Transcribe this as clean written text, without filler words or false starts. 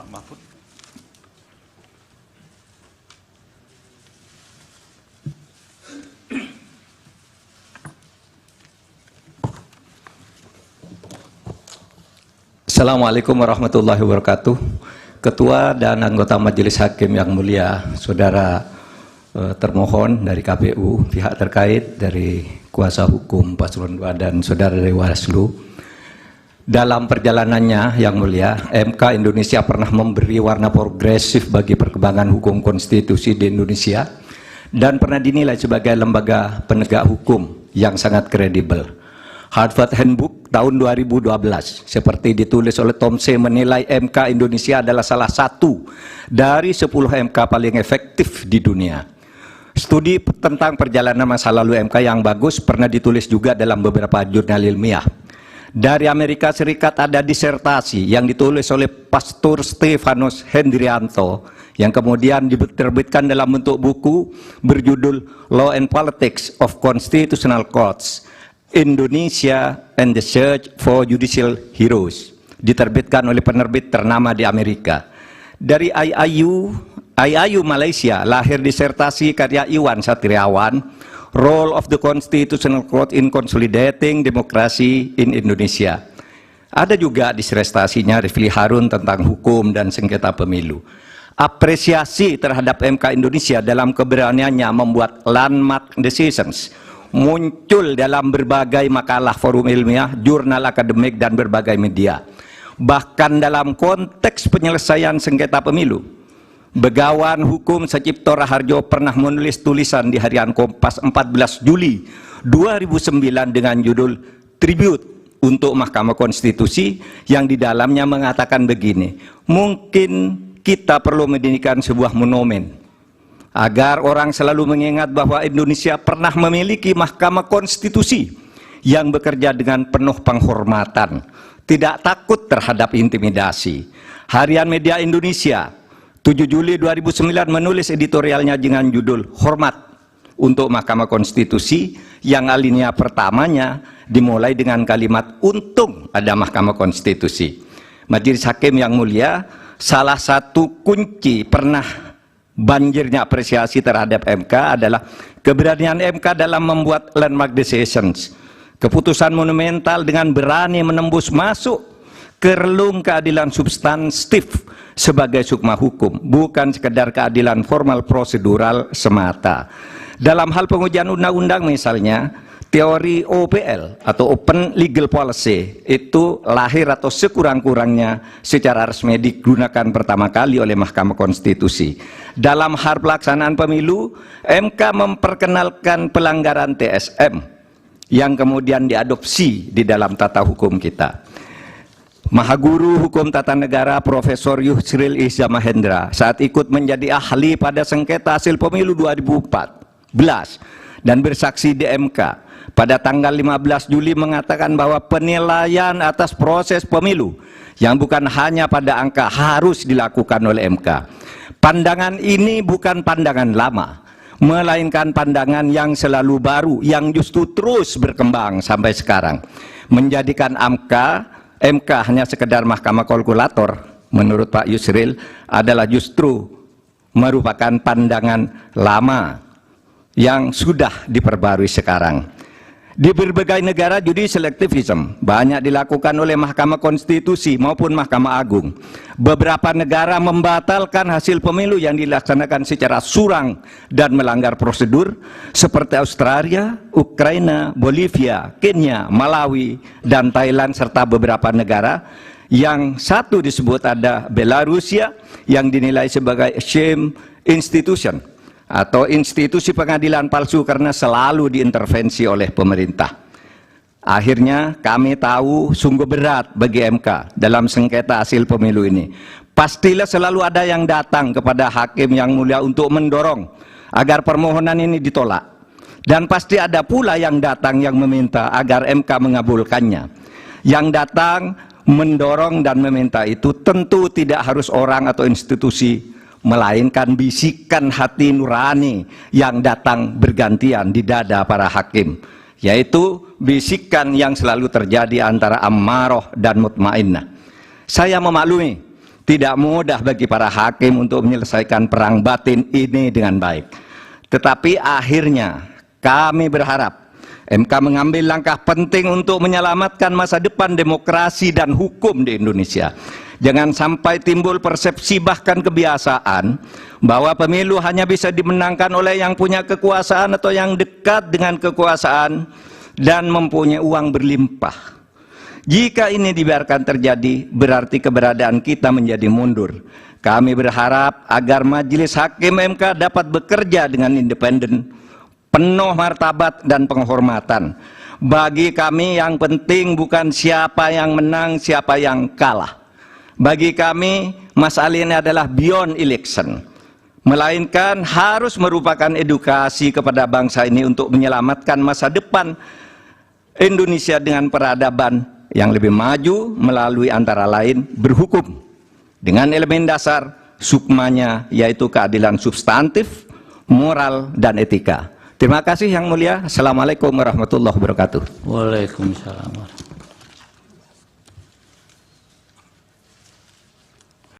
Mahfud. Assalamualaikum warahmatullahi wabarakatuh. Ketua dan anggota Majelis Hakim yang mulia, saudara termohon dari KPU, pihak terkait dari kuasa hukum Paslon 2 dan saudara dari Bawaslu. Dalam perjalanannya yang mulia, MK Indonesia pernah memberi warna progresif bagi perkembangan hukum konstitusi di Indonesia dan pernah dinilai sebagai lembaga penegak hukum yang sangat kredibel. Harvard Handbook tahun 2012 seperti ditulis oleh Tom C. menilai MK Indonesia adalah salah satu dari 10 MK paling efektif di dunia. Studi tentang perjalanan masa lalu MK yang bagus pernah ditulis juga dalam beberapa jurnal ilmiah. Dari Amerika Serikat ada disertasi yang ditulis oleh Pastor Stefanus Hendrianto yang kemudian diterbitkan dalam bentuk buku berjudul Law and Politics of Constitutional Courts, Indonesia and the Search for Judicial Heroes, diterbitkan oleh penerbit ternama di Amerika. Dari IAIU Malaysia lahir disertasi karya Iwan Satriawan, Role of the Constitutional Court in Consolidating Democracy in Indonesia. Ada juga disertasinya Rifli Harun tentang hukum dan sengketa pemilu. Apresiasi terhadap MK Indonesia dalam keberaniannya membuat landmark decisions muncul dalam berbagai makalah forum ilmiah, jurnal akademik, dan berbagai media. Bahkan dalam konteks penyelesaian sengketa pemilu, Begawan Hukum Sacipto Raharjo pernah menulis tulisan di harian Kompas 14 Juli 2009 dengan judul Tribute untuk Mahkamah Konstitusi, yang di dalamnya mengatakan begini: mungkin kita perlu mendirikan sebuah monumen agar orang selalu mengingat bahwa Indonesia pernah memiliki Mahkamah Konstitusi yang bekerja dengan penuh penghormatan, tidak takut terhadap intimidasi. Harian Media Indonesia 7 Juli 2009 menulis editorialnya dengan judul Hormat untuk Mahkamah Konstitusi, yang alinea pertamanya dimulai dengan kalimat untung ada Mahkamah Konstitusi. Majelis Hakim yang mulia, salah satu kunci pernah banjirnya apresiasi terhadap MK adalah keberanian MK dalam membuat landmark decisions, keputusan monumental dengan berani menembus masuk ke relung keadilan substantif sebagai sukma hukum, bukan sekedar keadilan formal prosedural semata. Dalam hal pengujian undang-undang misalnya, teori OPL atau Open Legal Policy itu lahir atau sekurang-kurangnya secara resmi digunakan pertama kali oleh Mahkamah Konstitusi. Dalam hal pelaksanaan pemilu, MK memperkenalkan pelanggaran TSM yang kemudian diadopsi di dalam tata hukum kita. Mahaguru Hukum Tata Negara Profesor Yusril Iza Mahendra saat ikut menjadi ahli pada sengketa hasil pemilu 2014 dan bersaksi di MK pada tanggal 15 Juli mengatakan bahwa penilaian atas proses pemilu yang bukan hanya pada angka harus dilakukan oleh MK. Pandangan ini bukan pandangan lama, melainkan pandangan yang selalu baru, yang justru terus berkembang sampai sekarang. Menjadikan MK hanya sekedar mahkamah kalkulator, menurut Pak Yusril, adalah justru merupakan pandangan lama yang sudah diperbarui sekarang. Di berbagai negara judicial activism banyak dilakukan oleh Mahkamah Konstitusi maupun Mahkamah Agung. Beberapa negara membatalkan hasil pemilu yang dilaksanakan secara curang dan melanggar prosedur, seperti Australia, Ukraina, Bolivia, Kenya, Malawi, dan Thailand, serta beberapa negara yang satu disebut ada Belarusia yang dinilai sebagai shame institution atau institusi pengadilan palsu karena selalu diintervensi oleh pemerintah. Akhirnya kami tahu sungguh berat bagi MK dalam sengketa hasil pemilu ini. Pastilah selalu ada yang datang kepada hakim yang mulia untuk mendorong agar permohonan ini ditolak. Dan pasti ada pula yang datang yang meminta agar MK mengabulkannya. Yang datang mendorong dan meminta itu tentu tidak harus orang atau institusi, melainkan bisikan hati nurani yang datang bergantian di dada para hakim, yaitu bisikan yang selalu terjadi antara ammaroh dan mutmainnah. Saya memaklumi Tidak mudah bagi para hakim untuk menyelesaikan perang batin ini dengan baik. Tetapi akhirnya kami berharap MK mengambil langkah penting untuk menyelamatkan masa depan demokrasi dan hukum di Indonesia. Jangan sampai timbul persepsi bahkan kebiasaan bahwa pemilu hanya bisa dimenangkan oleh yang punya kekuasaan atau yang dekat dengan kekuasaan dan mempunyai uang berlimpah. Jika ini dibiarkan terjadi, berarti keberadaan kita menjadi mundur. Kami berharap agar Majelis Hakim MK dapat bekerja dengan independen, penuh martabat dan penghormatan. Bagi kami yang penting bukan siapa yang menang, siapa yang kalah. Bagi kami, masalah ini adalah beyond election, melainkan harus merupakan edukasi kepada bangsa ini untuk menyelamatkan masa depan Indonesia dengan peradaban yang lebih maju melalui antara lain berhukum dengan elemen dasar sukmanya, yaitu keadilan substantif, moral, dan etika. Terima kasih Yang Mulia. Assalamualaikum warahmatullahi wabarakatuh. Waalaikumsalam.